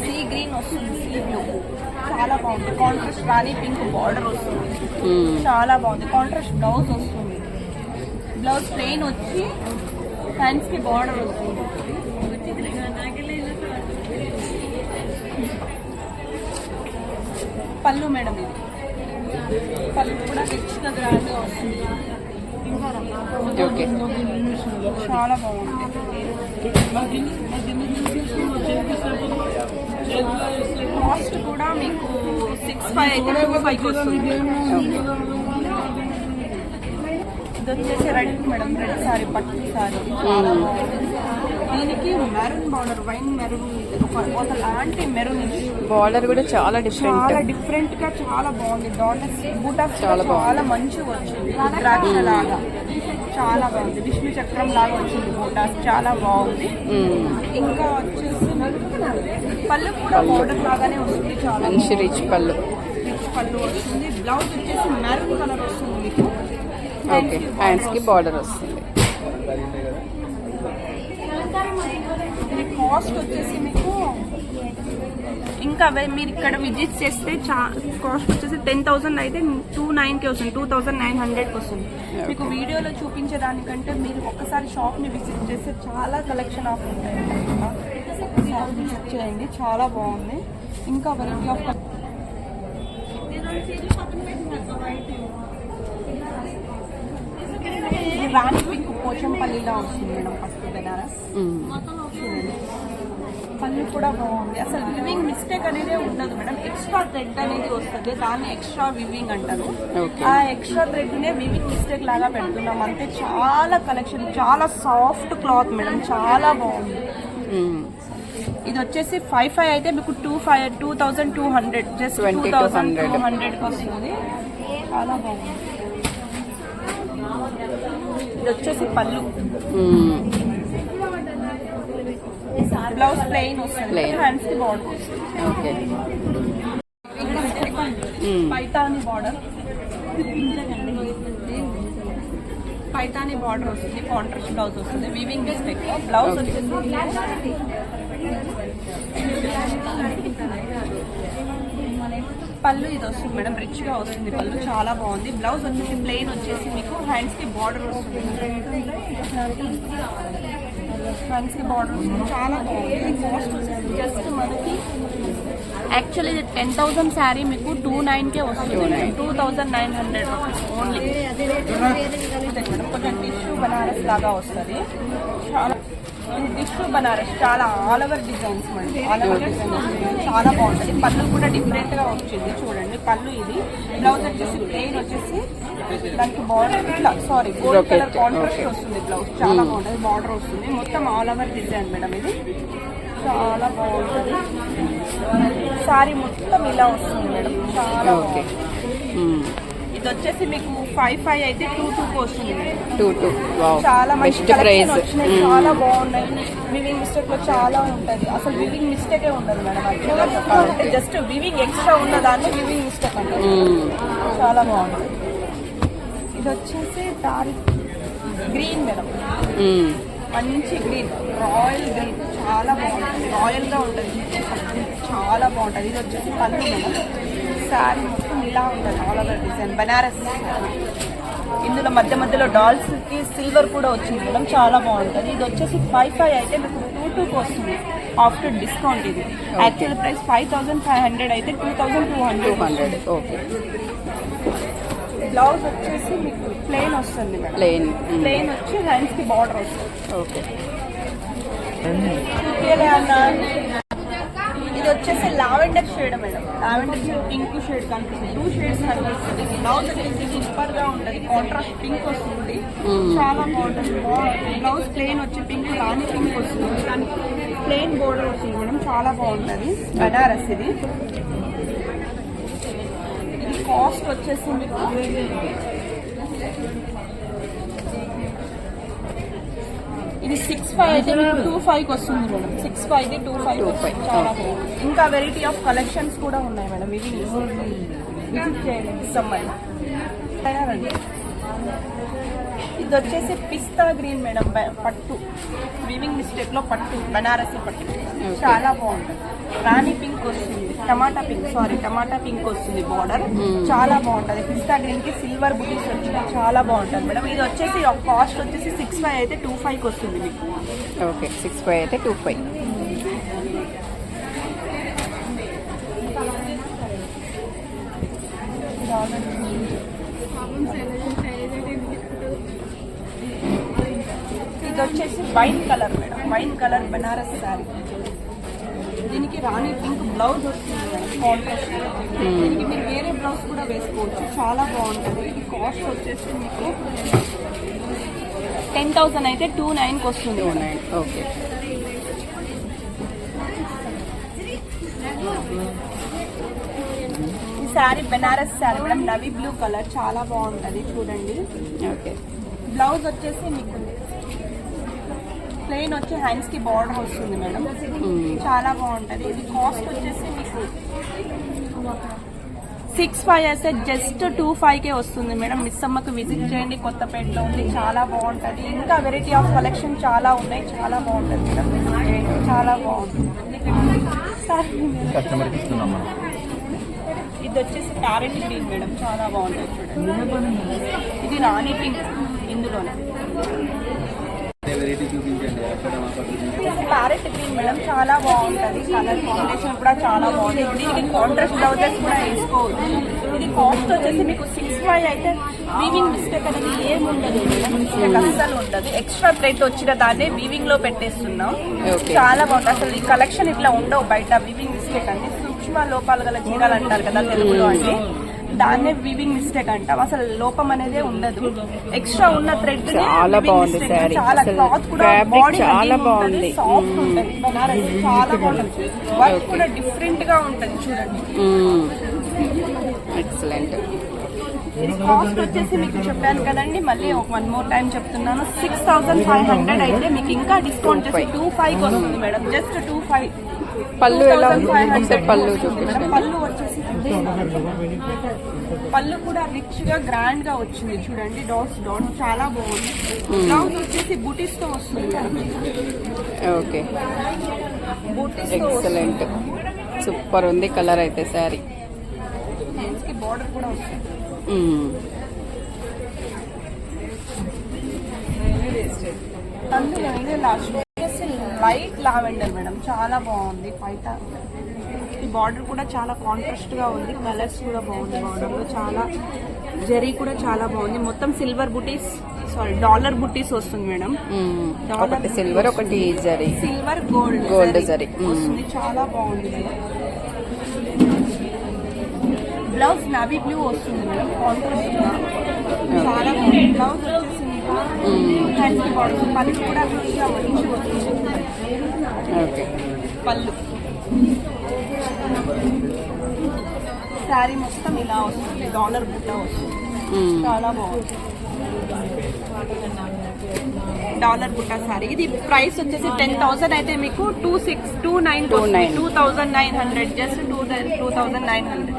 Sea green వస్తుంది, sea blue చాలా బాగుంది. కాంట్రాస్ట్ రాణి పింక్ బార్డర్ వస్తుంది, చాలా బాగుంది. కాంట్రాస్ట్ బ్లౌజ్ వస్తుంది, బ్లౌజ్ ప్లెయిన్ వచ్చి హ్యాండ్స్ కి బార్డర్ వస్తుంది. పళ్ళు మేడం ఇది పళ్ళు కూడా రిచ్గా గ్రాండ్గా వస్తుంది, చాలా బాగుంది. కాస్ట్ కూడా మీకు 6,500 అయితే 2,500 వస్తుంది. ఇది వచ్చేసి రెడ్ మేడం, రెడ్ సారీ పట్టు సారీ చాలా బాగుంది. దీనికి మెరూన్ బార్డర్, వైన్ మెరూన్, ఒకలాంటి మెరూన్ బార్డర్ కూడా చాలా డిఫరెంట్ గా చాలా బాగుంది. డాటర్స్ బూటాస్ చాలా మంచిగా వచ్చింది, ద్రాక్ష లాగా చాలా బాగుంది. విష్ణు చక్రం లాగా వచ్చింది బూటాస్, చాలా బాగుంది. ఇంకా వచ్చేసి పళ్ళు కూడా బార్డర్ లాగానే వస్తుంది, చాలా రిచ్ పళ్ళు వస్తుంది. బ్లౌజ్ వచ్చేసి మెరూన్ కలర్ వస్తుంది మీకు, హ్యాండ్స్ కి బార్డర్ వస్తుంది. కాస్ట్ వచ్చేసి మీకు ఇంకా మీరు ఇక్కడ విజిట్ చేస్తే కాస్ట్ వచ్చేసి 10,000 అయితే 2,900కి వస్తుంది, 2,900కి వస్తుంది. మీకు వీడియోలో చూపించే దానికంటే మీరు ఒక్కసారి షాప్ని విజిట్ చేస్తే చాలా కలెక్షన్ ఆఫ్ ఉంటాయి. విజిట్ చేయండి, చాలా బాగుంది. ఇంకా వెరైటీ ఆఫ్ రాణి పింక్ పోచంపల్లిలో వస్తుంది మేడం, ఫస్ట్ బెనారస్. పళ్ళు కూడా బాగుంది. అసలు వివింగ్ మిస్టేక్ అనేది ఉండదు మేడం, ఎక్స్ట్రా థ్రెడ్ అనేది వస్తుంది, దాన్ని ఎక్స్ట్రా వివింగ్ అంటారు. ఆ ఎక్స్ట్రా థ్రెడ్ నే వివింగ్ మిస్టేక్ లాగా పెడుతున్నాం అంతే. చాలా కలెక్షన్, చాలా సాఫ్ట్ క్లాత్ మేడం, చాలా బాగుంది. ఇది వచ్చేసి 5,500 అయితే మీకు 2,200 జస్ట్ 2,200కి వస్తుంది, చాలా బాగుంది. ఇది వచ్చేసి పళ్ళు, బ్లౌజ్ ప్లెయిన్ వస్తుంది, హ్యాండ్స్ కి బార్డర్ వస్తుంది. పైతాని బార్డర్, పైతాని బార్డర్ వస్తుంది, కాంట్రాస్ట్ బ్లౌజ్ వస్తుంది, వీవింగ్ మిస్టేక్. బ్లౌజ్ వచ్చేసి పళ్ళు ఇది వస్తుంది మేడం, రిచ్ గా వస్తుంది పళ్ళు, చాలా బాగుంది. బ్లౌజ్ వచ్చేసి ప్లెయిన్ వచ్చేసి మీకు హ్యాండ్స్ కి బార్డర్ వస్తుంది, హ్యాండ్స్ కి బార్డర్ వస్తుంది, చాలా బాగుంది. కాస్ట్ వచ్చేసి జస్ట్ మనకి యాక్చువల్లీ 10,000 శారీ మీకు 2,900కే వస్తుంది, 2,900 ఓన్లీ. మేడం కొంచెం టిష్యూ బనారస్ లాగా వస్తుంది, చాలా టిష్యూ బనారస్, చాలా all over designs madam, all over designs చాలా బాగుంటుంది. పళ్ళు కూడా డిఫరెంట్ గా వచ్చింది చూడండి. పళ్ళు ఇది, బ్లౌజ్ వచ్చేసి ప్లెయిన్ వచ్చేసి దానికి బార్డర్ ఇట్లా గోల్డ్ కలర్ కాంట్రాస్ట్ వస్తుంది. బ్లౌజ్ చాలా బాగుంటుంది, బార్డర్ వస్తుంది, మొత్తం ఆల్ ఓవర్ డిజైన్ మేడం. ఇది చాలా బాగుంటుంది, సారీ మొత్తం ఇలా వస్తుంది మేడం, చాలా బాగుంది. ఇది వచ్చేసి మీకు 5,500 అయితే 2,200కి వస్తుంది. చాలా మంచి కలెక్షన్ వచ్చినాయి, చాలా బాగున్నాయి. వివింగ్ మిస్టేక్ లో చాలా ఉంటుంది, అసలు వివింగ్ మిస్టేకే ఉండదు మేడం. యాక్చువల్గా చెప్పాలంటే జస్ట్ వివింగ్ ఎక్స్ట్రా ఉన్నదాన్ని వివింగ్ మిస్టేక్ అంటారు, చాలా బాగుంటుంది. ఇది వచ్చేసి డార్క్ గ్రీన్ మేడం, మంచి గ్రీన్, రాయల్ గ్రీన్, చాలా బాగుంటుంది, రాయల్ గా ఉంటుంది, చాలా బాగుంటుంది. ఇది వచ్చేసి పళ్ళు మేడం, శారీ మొత్తం ఇలా ఉంటుంది, ఆల్ ఓవర్ డిజైన్ బనారస్. ఇందులో మధ్యలో డాల్స్ కి సిల్వర్ కూడా వచ్చింది మేడం, చాలా బాగుంటుంది. ఇది వచ్చేసి 5,500 అయితే మీకు 2,200కి వస్తుంది ఆఫ్టర్ డిస్కౌంట్. ఇది యాక్చువల్ ప్రైస్ 5,500 అయితే 2,200. ఓకే. బ్లౌజ్ వచ్చేసి మీకు ప్లెయిన్ వస్తుంది మేడం, ప్లెయిన్ వచ్చి హ్యాండ్స్ కి బార్డర్ వస్తుంది. ఓకే. ఇది వచ్చేసి lavender shade madam, lavender shade pink shade కనిపిస్తుంది, 2 షేడ్స్ కనిపిస్తుంది. బ్లౌజ్ వచ్చేసి సూపర్ గా ఉంటుంది, కాంట్రాస్ట్ పింక్ వస్తుంది, చాలా బాగుంటుంది. బ్లౌజ్ ప్లెయిన్ వచ్చి పింక్, రాణి పింక్ వస్తుంది, దానికి ప్లెయిన్ బోర్డర్ వస్తుంది మేడం, చాలా బాగుంటుంది. బనారస్ ఇది. ఇది కాస్ట్ వచ్చేసి మీకు ఇది 6,500 అయితే మీకు 2,500కి వస్తుంది మేడం, 6,500 అయితే 2,500 చాలా బాగుంది. ఇంకా వెరైటీ ఆఫ్ కలెక్షన్స్ కూడా ఉన్నాయి మేడం, ఇవి విజిట్ చేయండి సమ్మర్. ఇది వచ్చేసి పిస్తా గ్రీన్ మేడం, పట్టు వీవింగ్ మిస్టేక్ లో పట్టు, బనారసి పట్టు, చాలా బాగుంటుంది. రాణి పింక్ వస్తుంది, టమాటా పింక్ వస్తుంది బార్డర్, చాలా బాగుంటది. పిస్తా గ్రీన్ కి సిల్వర్ బుటీస్ వచ్చింది, చాలా బాగుంటది మేడం. ఇది వచ్చేసి కాస్ట్ వచ్చేసి 6,500 అయితే 2,500 వస్తుంది మీకు. ఓకే, 6,500 అయితే 2,500. ఇది వచ్చేసి wine colour madam, wine colour Banaras sari. దీనికి రాణి పింక్ బ్లౌజ్ వస్తుంది మేడం, కాంట్రాస్ట్. దీనికి మీరు వేరే బ్లౌజ్ కూడా వేసుకోవచ్చు, చాలా బాగుంటుంది. ఇది కాస్ట్ వచ్చేసి మీకు 10,000 అయితే 2,900 వస్తుంది. 2,900. ఓకే. ఈ sari Banaras sari madam, navy blue colour, చాలా బాగుంటది చూడండి. ఓకే. బ్లౌజ్ వచ్చేసి మీకు ప్లెయిన్ వచ్చి హ్యాండ్స్ కి బార్డర్ వస్తుంది మేడం, చాలా బాగుంటది. ఇది కాస్ట్ వచ్చేసి మీకు 6,500 అయితే జస్ట్ 2,500కే వస్తుంది మేడం. మిస్ అమ్మకు విజిట్ చేయండి, కొత్తపేటలో ఉంది, చాలా బాగుంటది. ఇంకా వెరైటీ ఆఫ్ కలెక్షన్ చాలా ఉన్నాయి, చాలా బాగుంటది మేడం, విజిట్ చేయండి, చాలా బాగుంటుంది. ఇది వచ్చేసి ప్యారెట్ గ్రీన్ మేడం, చాలా బాగుంటుంది చూడండి. ఇది రాణి పింక్ ఇందులోనే. ప్యారెట్ గ్రీన్ మేడం, చాలా బాగుంటది. కలర్ కాంబినేషన్ కూడా చాలా బాగుంది. దీనికి కాంట్రాస్ట్ బ్లౌజెస్ కూడా వేసుకోవచ్చు. ఇది కాస్ట్ వచ్చేసి మీకు 6,500 అయితే వీవింగ్ మిస్టేక్ అనేది ఏమి ఉండదు మేడం, మిస్టేక్ అస్సలు ఉండదు. ఎక్స్ట్రా థ్రెడ్ వచ్చిన దాన్ని వీవింగ్ లో పెట్టేస్తున్నాం, చాలా బాగుంటుంది. అసలు ఈ కలెక్షన్ ఇట్లా ఉండవు బయట. వీవింగ్ మిస్టేక్ అంటే సూక్ష్మ లోపాలు గల చీరలు అంటారు కదా తెలుగులో, అంటే దాన్నే వీవింగ్ మిస్టేక్ అంటాం. అసలు లోపం అనేది ఉండదు. ఎక్స్ట్రా ఉన్న థ్రెడ్ చాలా బాగుంది సారీ, చాలా క్లాత్ కూడా బాడీ చాలా బాగుంది, సాఫ్ట్ ఉంటుంది. బనారస్ చాలా బాగుంటుంది. వర్క్ కూడా డిఫరెంట్ గా ఉంటుంది చూడండి. ఎక్సలెంట్. కాస్ట్ వచ్చేసి మీకు చెప్పాను కదండి, మళ్ళీ 1 more టైం చెప్తున్నాను. 6,500 అయితే మీకు ఇంకా డిస్కౌంట్ చేసి 2,500 వస్తుంది మేడం, జస్ట్ 2,500. పళ్ళు ఎలా ఉంది? పళ్ళు చూపించండి. పళ్ళు వచ్చేసి పళ్ళు కూడా రిచ్ గా గ్రాండ్ గా వచ్చింది చూడండి, డాట్స్ చాలా బాగుంది. బ్లౌజ్ వచ్చేసి బూటీస్ తో వస్తుంది మేడం. ఓకే, బూటీస్ ఎక్సలెంట్, సూపర్ ఉంది కలర్ అయితే శారీ. హ్యాండ్స్ కి బార్డర్ కూడా వస్తుంది. అందులో ఇదే లాస్ట్ లైట్ లావెండర్ మేడం, చాలా బాగుంది. పైట ఈ బార్డర్ కూడా చాలా కాంట్రాస్ట్ గా ఉంది, కలర్స్ కూడా బాగుంది. బార్డర్ లో చాలా జరీ కూడా చాలా బాగుంది. మొత్తం సిల్వర్ బుటీస్, డాలర్ బుటీస్ వస్తుంది మేడం. ఒకటి సిల్వర్, ఒకటి జరీ, సిల్వర్ గోల్డ్ జరీ వస్తుంది, చాలా బాగుంది మేడం. బ్లౌజ్ నవీ బ్లూ వస్తుంది మేడం, కాంట్రాస్ట్ గా చాలా బాగుంది. బ్లౌజ్ వచ్చేసి హ్యాండ్స్ కి బార్డర్, పళ్ళు కూడా మంచిగా వస్తుంది. ఓకే, పళ్ళు శారీ మొత్తం ఇలా వస్తుంది, డాలర్ బుట్ట వస్తుంది, చాలా బాగుంది. డాలర్ బుట్ట శారీ. ఇది ప్రైస్ వచ్చేసి 10,000 అయితే మీకు 2,900 జస్ట్ 2,900.